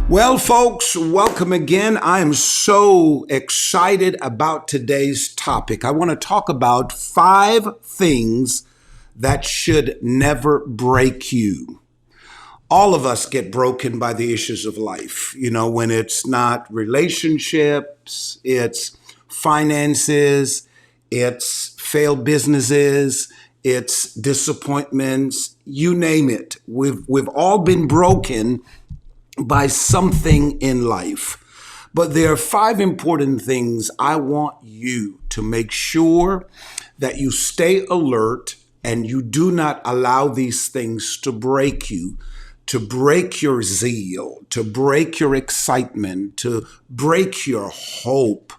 Well, folks, welcome again. I am so excited about today's topic. I want to talk about 5 things that should never break you. All of us get broken by the issues of life. You know, when it's not relationships, it's finances, it's failed businesses, it's disappointments, you name it. We've all been broken by something in life. But there are 5 important things I want you to make sure that you stay alert and you do not allow these things to break you, to break your zeal, to break your excitement, to break your hope.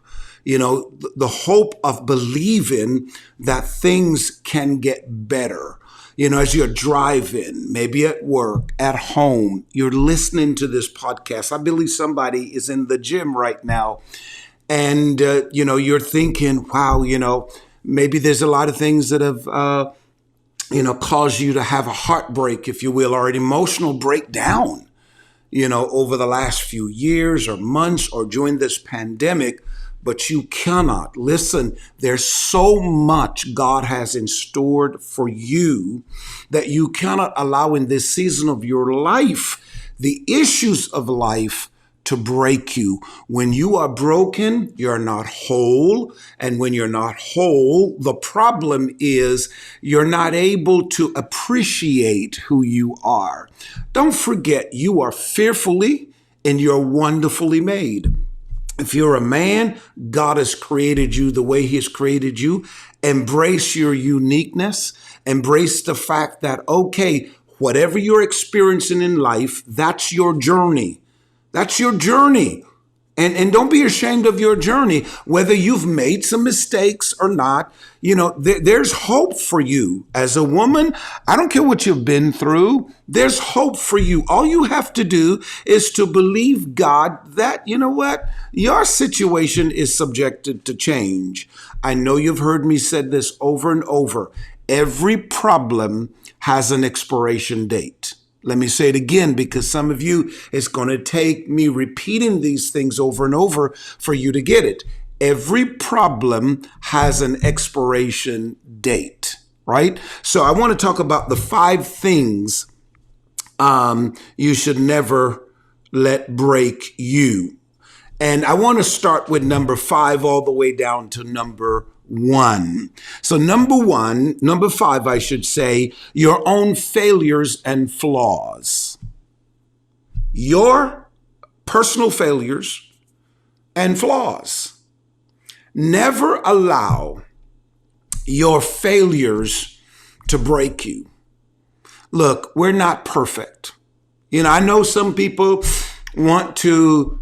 You know, the hope of believing that things can get better. You know, as you're driving, maybe at work, at home, you're listening to this podcast. I believe somebody is in the gym right now and, you're thinking, wow, maybe there's a lot of things that have, caused you to have a heartbreak, if you will, or an emotional breakdown, over the last few years or months or during this pandemic. But you cannot. Listen, there's so much God has in store for you that you cannot allow in this season of your life the issues of life to break you. When you are broken, you're not whole. And when you're not whole, the problem is you're not able to appreciate who you are. Don't forget, you are fearfully and you're wonderfully made. If you're a man, God has created you the way He has created you. Embrace your uniqueness. Embrace the fact that, okay, whatever you're experiencing in life, that's your journey. That's your journey. And don't be ashamed of your journey, whether you've made some mistakes or not. There's hope for you. As a woman, I don't care what you've been through. There's hope for you. All you have to do is to believe God that, your situation is subjected to change. I know you've heard me say this over and over. Every problem has an expiration date. Let me say it again, because some of you, it's going to take me repeating these things over and over for you to get it. Every problem has an expiration date, right? So I want to talk about the 5 things you should never let break you. And I want to start with number 5 all the way down to number 1. So number 5, I should say, your own failures and flaws. Your personal failures and flaws. Never allow your failures to break you. Look, we're not perfect. I know some people want to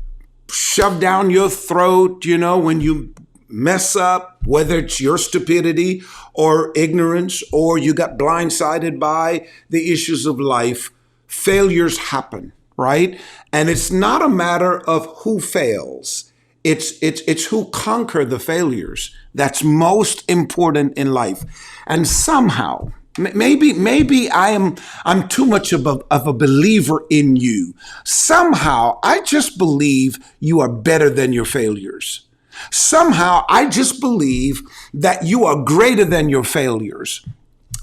shove down your throat, when you mess up, whether it's your stupidity or ignorance, or you got blindsided by the issues of life. Failures happen, right? And it's not a matter of who fails. It's who conquer the failures that's most important in life. And somehow, maybe I'm too much of a believer in you. Somehow, I just believe you are better than your failures. Somehow, I just believe that you are greater than your failures,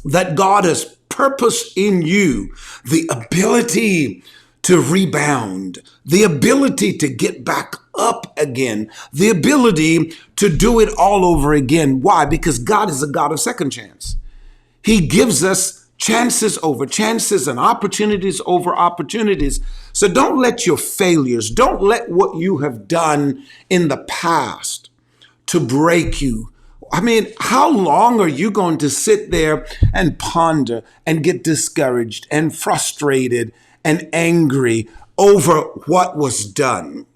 that God has purpose in you, the ability to rebound, the ability to get back up again, the ability to do it all over again. Why? Because God is a God of second chance. He gives us chances over chances and opportunities over opportunities. So don't let your failures, don't let what you have done in the past to break you. I mean, how long are you going to sit there and ponder and get discouraged and frustrated and angry over what was done?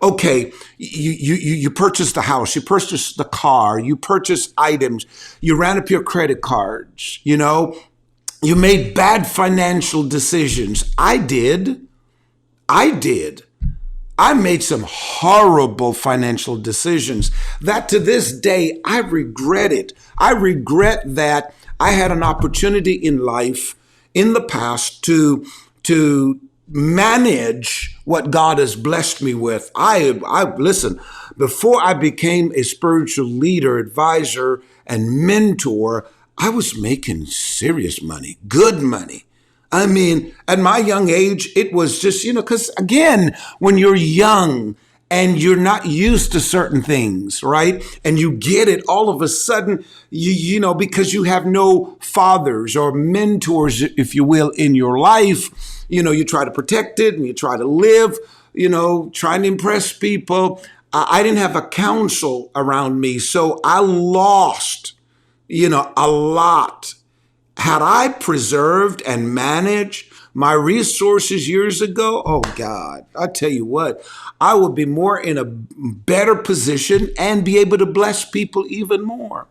Okay, you purchased the house, you purchased the car, you purchased items, you ran up your credit cards, you made bad financial decisions. I did. I made some horrible financial decisions that to this day, I regret it. I regret that I had an opportunity in life in the past to manage what God has blessed me with. I listen, before I became a spiritual leader, advisor, and mentor, I was making serious money, good money. I mean, at my young age, it was just, because again, when you're young and you're not used to certain things, right? And you get it all of a sudden, because you have no fathers or mentors, if you will, in your life, you try to protect it and you try to live, trying to impress people. I didn't have a counsel around me, so I lost, a lot. Had I preserved and managed my resources years ago, oh God, I tell you what, I would be more in a better position and be able to bless people even more.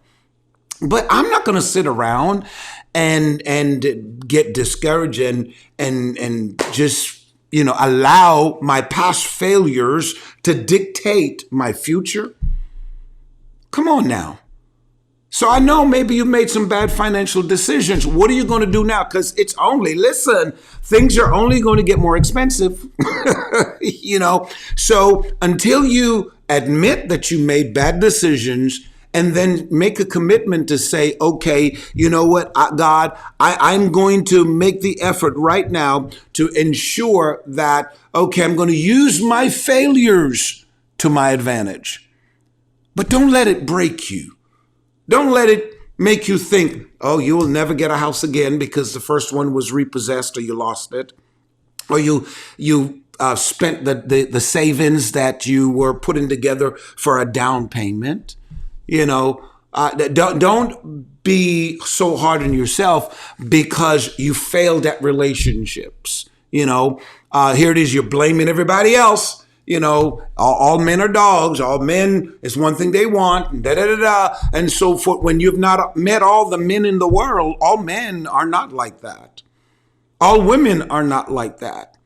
But I'm not going to sit around and get discouraged and just, allow my past failures to dictate my future. Come on now. So I know maybe you made some bad financial decisions. What are you going to do now? Because things are only going to get more expensive, So until you admit that you made bad decisions and then make a commitment to say, okay, you know what, God, I'm going to make the effort right now to ensure that, okay, I'm going to use my failures to my advantage. But don't let it break you. Don't let it make you think, oh, you will never get a house again because the first one was repossessed or you lost it. Or you spent the savings that you were putting together for a down payment. Don't be so hard on yourself because you failed at relationships. Here it is, you're blaming everybody else. All men are dogs. All men is one thing they want, and so forth. When you've not met all the men in the world, all men are not like that. All women are not like that.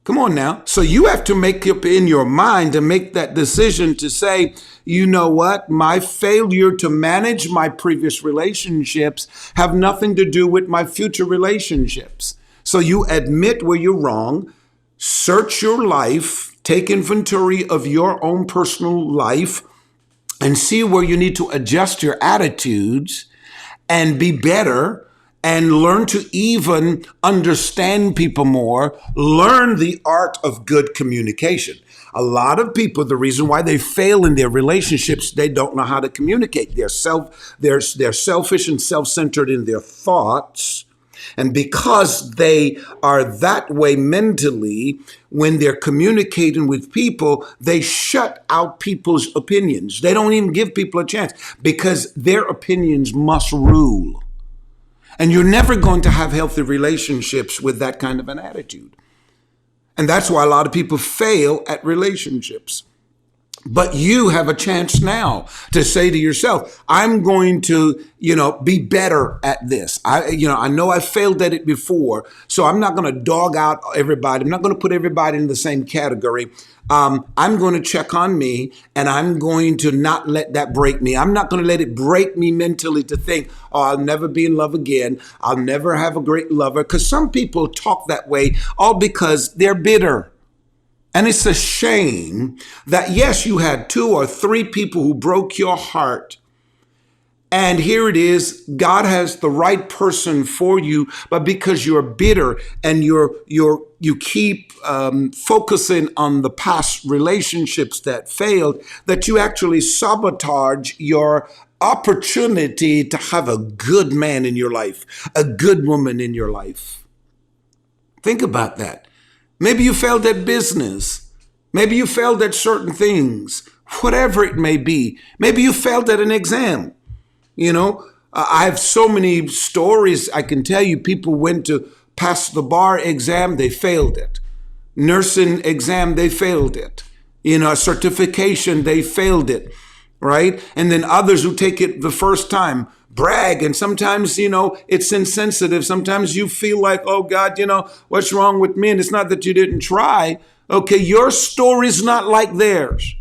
Come on now. So you have to make up in your mind to make that decision to say, you know what? My failure to manage my previous relationships have nothing to do with my future relationships. So you admit where you're wrong. Search your life, take inventory of your own personal life, and see where you need to adjust your attitudes and be better and learn to even understand people more, learn the art of good communication. A lot of people, the reason why they fail in their relationships, they don't know how to communicate. They're selfish and self-centered in their thoughts. And because they are that way mentally, when they're communicating with people, they shut out people's opinions. They don't even give people a chance because their opinions must rule. And you're never going to have healthy relationships with that kind of an attitude. And that's why a lot of people fail at relationships. But you have a chance now to say to yourself, I'm going to, be better at this. I know I failed at it before, so I'm not going to dog out everybody. I'm not going to put everybody in the same category. I'm going to check on me, and I'm going to not let that break me. I'm not going to let it break me mentally to think, oh, I'll never be in love again. I'll never have a great lover. Because some people talk that way all because they're bitter. And it's a shame that, yes, you had 2 or 3 people who broke your heart. And here it is, God has the right person for you, but because you're bitter and you keep focusing on the past relationships that failed, that you actually sabotage your opportunity to have a good man in your life, a good woman in your life. Think about that. Maybe you failed at business. Maybe you failed at certain things, whatever it may be. Maybe you failed at an exam. I have so many stories I can tell you. People went to pass the bar exam, they failed it. Nursing exam, they failed it. A certification, they failed it, right? And then others who take it the first time brag. And sometimes, it's insensitive. Sometimes you feel like, oh God, what's wrong with me? And it's not that you didn't try. Okay, your story's not like theirs.